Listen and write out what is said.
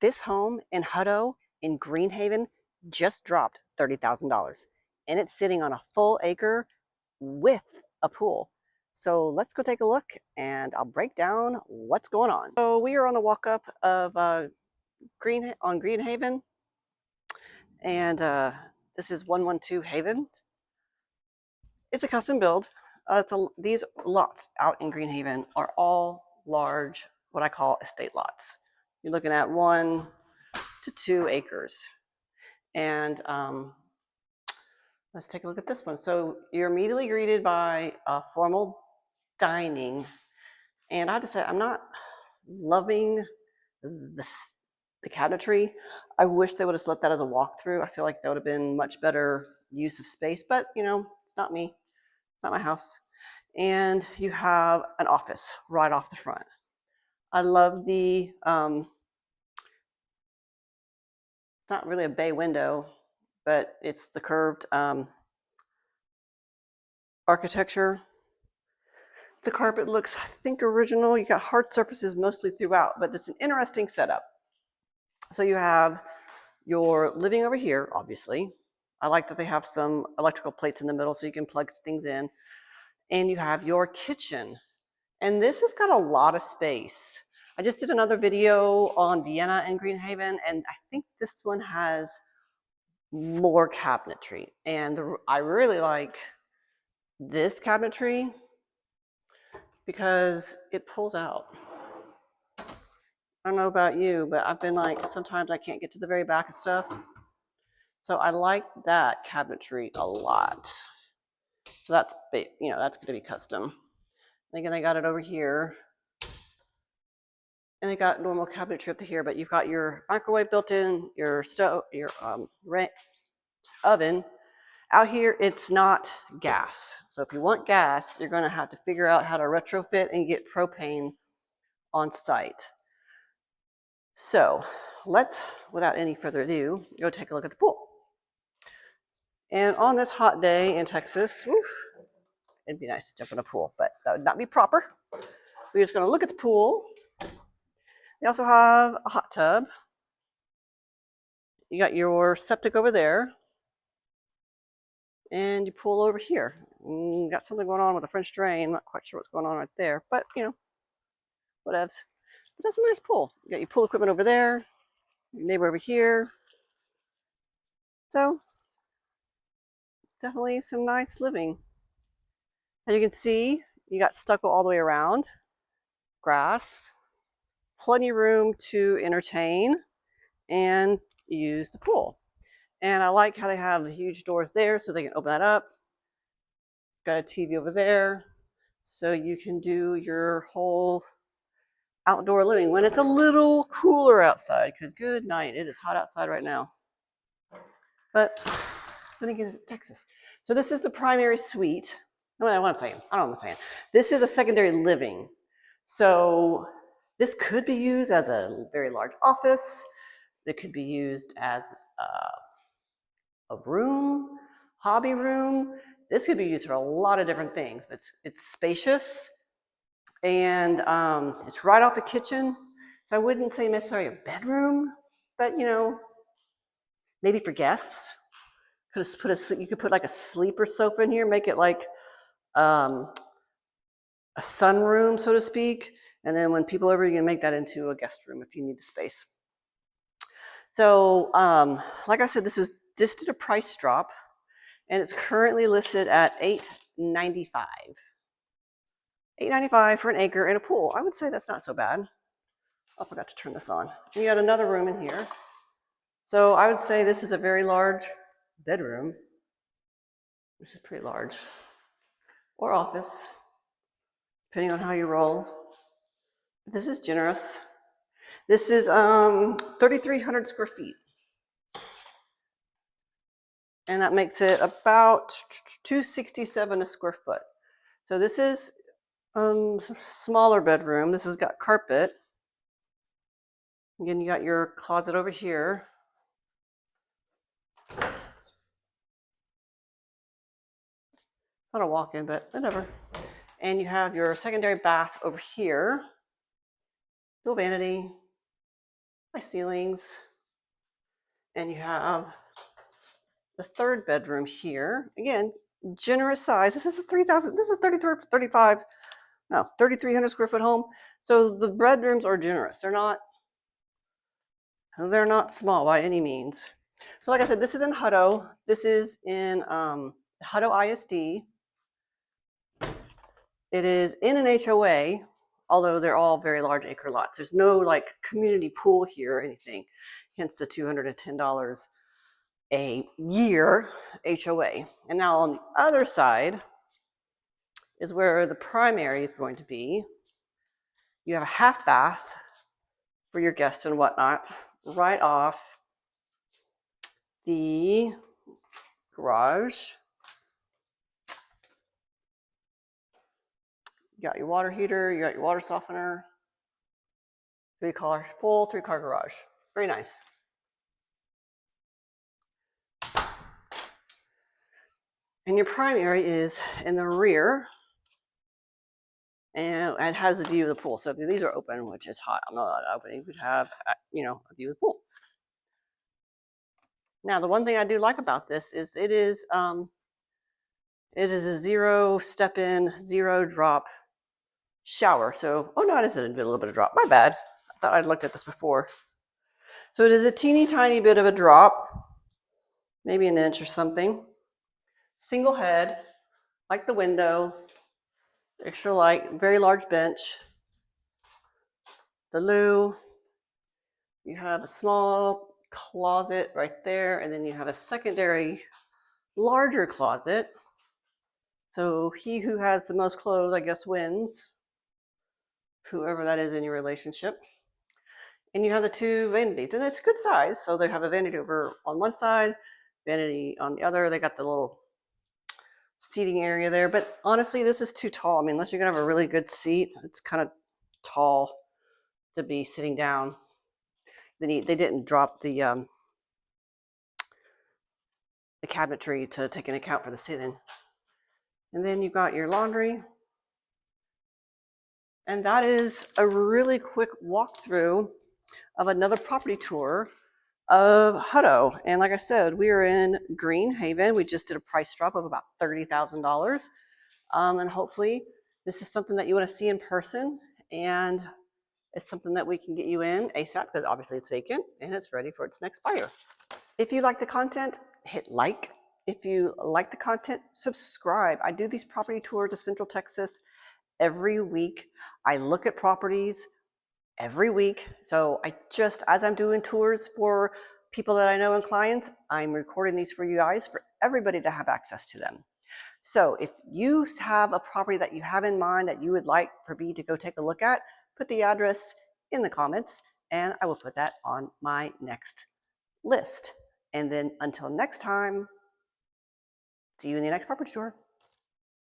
This home in Hutto in Greenhaven just dropped $30,000 and it's sitting on a full acre with a pool. So let's go take a look and I'll break down what's going on. So we are on the walk up of Greenhaven, and this is 112 Haven. It's a custom build. These lots out in Greenhaven are all large, what I call estate lots. You're looking at 1 to 2 acres. And let's take a look at this one. So you're immediately greeted by a formal dining. And I have to say, I'm not loving the cabinetry. I wish they would have left that as a walkthrough. I feel like that would have been much better use of space, but you know, it's not me. It's not my house. And you have an office right off the front. I love the, it's not really a bay window, but it's the curved architecture. The carpet looks, I think, original. You got hard surfaces mostly throughout, but it's an interesting setup. So you have your living over here, obviously. I like that they have some electrical plates in the middle so you can plug things in. And you have your kitchen. And this has got a lot of space. I just did another video on Vienna and Greenhaven, and I think this one has more cabinetry. And I really like this cabinetry because it pulls out. I don't know about you, but I've been like, sometimes I can't get to the very back of stuff. So I like that cabinetry a lot. So that's, you know, that's going to be custom. And again, I got it over here. And they got normal cabinetry up to here, but you've got your microwave built in, your stove, your oven. Out here, it's not gas. So if you want gas, you're going to have to figure out how to retrofit and get propane on site. So let's, without any further ado, go take a look at the pool. And on this hot day in Texas, it'd be nice to jump in a pool, but that would not be proper. We're just going to look at the pool. They also have a hot tub. You got your septic over there. And you pull over here. You got something going on with a French drain. Not quite sure what's going on right there, but you know, whatevs. But that's a nice pool. You got your pool equipment over there, your neighbor over here. So definitely some nice living. As you can see, you got stucco all the way around, grass, plenty of room to entertain and use the pool. And I like how they have the huge doors there so they can open that up. Got a TV over there, so you can do your whole outdoor living when it's a little cooler outside, because good night, it is hot outside right now. But then again, it's Texas. So this is the primary suite. I don't know what I'm saying. I don't know what I'm saying. This is a secondary living. So this could be used as a very large office. It could be used as a room, hobby room. This could be used for a lot of different things, but it's spacious and it's right off the kitchen. So I wouldn't say necessarily a bedroom, but you know, maybe for guests. You could put like a sleeper sofa in here, make it like a sunroom, so to speak. And then when people over, you can make that into a guest room if you need the space. So like I said, this was just at a price drop, and it's currently listed at $895. $895 for an acre and a pool. I would say that's not so bad. Oh, I forgot to turn this on. You got another room in here. So I would say this is a very large bedroom. This is pretty large. Or office, depending on how you roll. This is generous. This is 3,300 square feet. And that makes it about $267 a square foot. So this is smaller bedroom. This has got carpet. Again, you got your closet over here. Not a walk-in, but whatever. And you have your secondary bath over here. Little vanity. high ceilings. And you have the third bedroom here. Again, generous size. This is a 3,300 square foot home. So the bedrooms are generous. They're not small by any means. So like I said, this is in Hutto. This is in Hutto ISD. It is in an HOA, although they're all very large acre lots. There's no like community pool here or anything, hence the $210 a year HOA. And now on the other side is where the primary is going to be. You have a half bath for your guests and whatnot right off the garage. You got your water heater, you got your water softener, full three-car garage. Very nice. And your primary is in the rear, and it has a view of the pool. So if these are open, which is hot, I'm not allowed to open, you could have, a view of the pool. Now, the one thing I do like about this is it is a zero step-in, zero drop shower. So, oh no, it is a little bit of drop. My bad. I thought I'd looked at this before. So it is a teeny tiny bit of a drop, maybe an inch or something. Single head, like the window, extra light, very large bench. The loo, you have a small closet right there, and then you have a secondary larger closet. So he who has the most clothes, I guess, wins, whoever that is in your relationship. And you have the two vanities, and it's good size. So they have a vanity over on one side, vanity on the other. They got the little seating area there, but honestly, this is too tall. I mean, unless you're gonna have a really good seat, it's kind of tall to be sitting down. They didn't drop the cabinetry to take into account for the ceiling. And then you've got your laundry. And that is a really quick walkthrough of another property tour of Hutto. And like I said, we are in Green Haven. We just did a price drop of about $30,000. And hopefully this is something that you want to see in person, and it's something that we can get you in ASAP, because obviously it's vacant and it's ready for its next buyer. If you like the content, hit like. If you like the content, subscribe. I do these property tours of Central Texas every week. I look at properties every week. So as I'm doing tours for people that I know and clients, I'm recording these for you guys, for everybody to have access to them. So if you have a property that you have in mind that you would like for me to go take a look at, put the address in the comments and I will put that on my next list. And then until next time, see you in the next property tour.